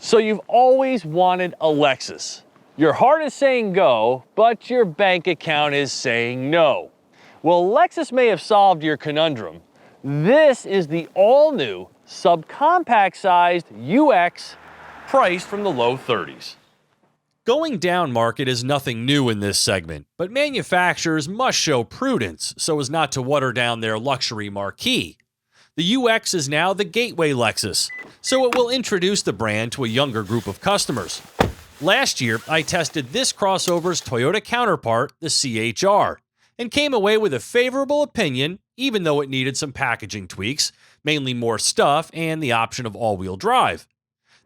So you've always wanted a Lexus. Your heart is saying go, but your bank account is saying no. Well, Lexus may have solved your conundrum. This is the all-new subcompact-sized UX priced from the low 30s. Going down market is nothing new in this segment, but manufacturers must show prudence so as not to water down their luxury marquee. The UX is now the gateway Lexus, so it will introduce the brand to a younger group of customers. Last year, I tested this crossover's Toyota counterpart, the CHR, and came away with a favorable opinion, even though it needed some packaging tweaks, mainly more stuff and the option of all-wheel drive.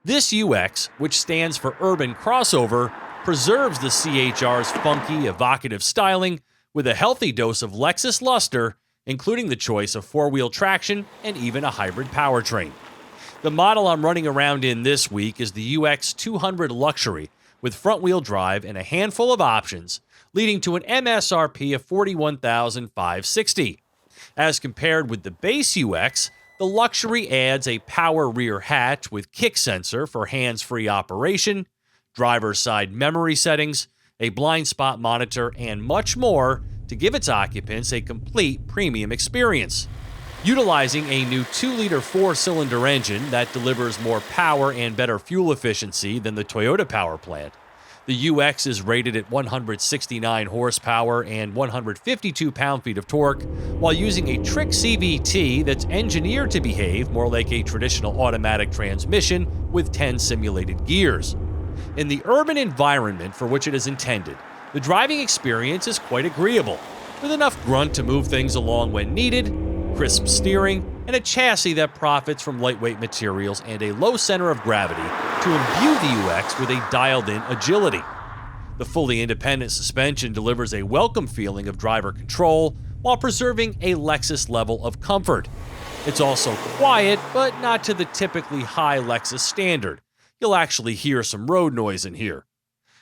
This UX, which stands for Urban Crossover, preserves the CHR's funky, evocative styling with a healthy dose of Lexus luster, including the choice of four-wheel traction and even a hybrid powertrain. The model I'm running around in this week is the UX 200 Luxury with front-wheel drive and a handful of options, leading to an MSRP of $41,560. As compared with the base UX, the Luxury adds a power rear hatch with kick sensor for hands-free operation, driver's side memory settings, a blind spot monitor, and much more to give its occupants a complete premium experience. Utilizing a new 2-liter 4-cylinder engine that delivers more power and better fuel efficiency than the Toyota power plant, the UX is rated at 169 horsepower and 152 pound-feet of torque, while using a trick CVT that's engineered to behave more like a traditional automatic transmission with 10 simulated gears. In the urban environment for which it is intended, the driving experience is quite agreeable, with enough grunt to move things along when needed, crisp steering, and a chassis that profits from lightweight materials and a low center of gravity to imbue the UX with a dialed-in agility. The fully independent suspension delivers a welcome feeling of driver control while preserving a Lexus level of comfort. It's also quiet, but not to the typically high Lexus standard. You'll actually hear some road noise in here.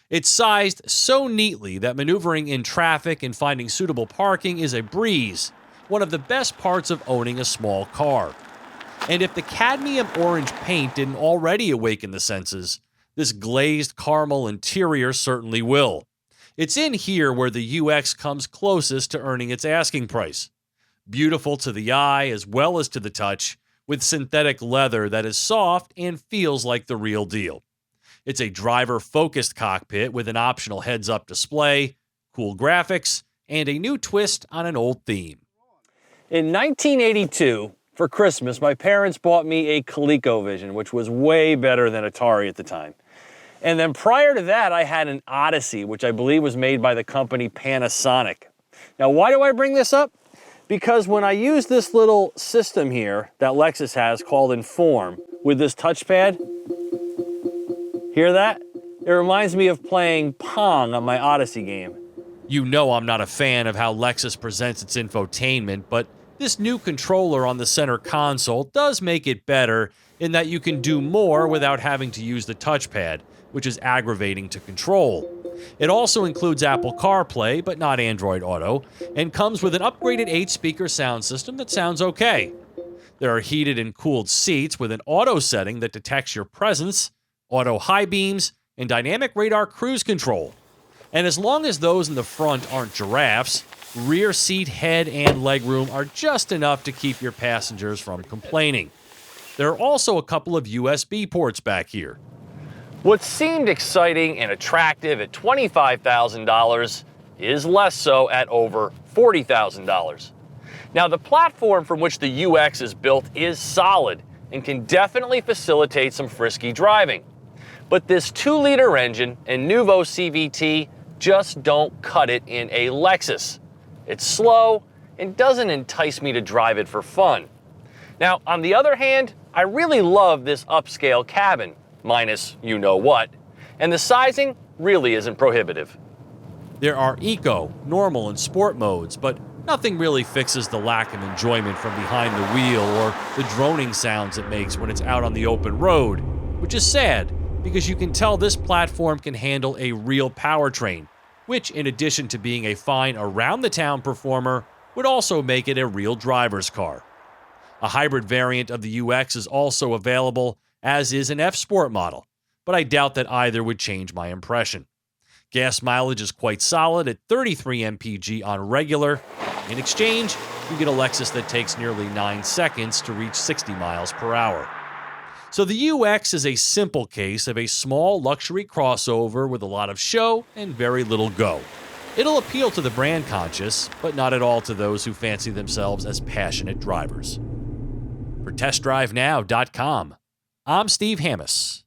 It's sized so neatly that maneuvering in traffic and finding suitable parking is a breeze, one of the best parts of owning a small car. And if the cadmium orange paint didn't already awaken the senses, this glazed caramel interior certainly will. It's in here where the UX comes closest to earning its asking price. Beautiful to the eye as well as to the touch, with synthetic leather that is soft and feels like the real deal. It's a driver-focused cockpit with an optional heads-up display, cool graphics, and a new twist on an old theme. In 1982, for Christmas, my parents bought me a ColecoVision, which was way better than Atari at the time. And then prior to that, I had an Odyssey, which I believe was made by the company Panasonic. Now, why do I bring this up? Because when I use this little system here that Lexus has called Inform with this touchpad, hear that? It reminds me of playing Pong on my Odyssey game. You know I'm not a fan of how Lexus presents its infotainment, but this new controller on the center console does make it better in that you can do more without having to use the touchpad, which is aggravating to control. It also includes Apple CarPlay, but not Android Auto, and comes with an upgraded 8-speaker sound system that sounds okay. There are heated and cooled seats with an auto setting that detects your presence, auto high beams, and dynamic radar cruise control. And as long as those in the front aren't giraffes, rear seat head and legroom are just enough to keep your passengers from complaining. There are also a couple of USB ports back here. What seemed exciting and attractive at $25,000 is less so at over $40,000. Now, the platform from which the UX is built is solid and can definitely facilitate some frisky driving. But this 2-liter engine and Nuvo CVT just don't cut it in a Lexus. It's slow and doesn't entice me to drive it for fun. Now, on the other hand, I really love this upscale cabin, minus you-know-what, and the sizing really isn't prohibitive. There are eco, normal, and sport modes, but nothing really fixes the lack of enjoyment from behind the wheel or the droning sounds it makes when it's out on the open road, which is sad because you can tell this platform can handle a real powertrain, which, in addition to being a fine around-the-town performer, would also make it a real driver's car. A hybrid variant of the UX is also available, as is an F-Sport model, but I doubt that either would change my impression. Gas mileage is quite solid at 33 mpg on regular. In exchange, you get a Lexus that takes nearly 9 seconds to reach 60 miles per hour. So the UX is a simple case of a small luxury crossover with a lot of show and very little go. It'll appeal to the brand conscious, but not at all to those who fancy themselves as passionate drivers. For TestDriveNow.com, I'm Steve Hammis.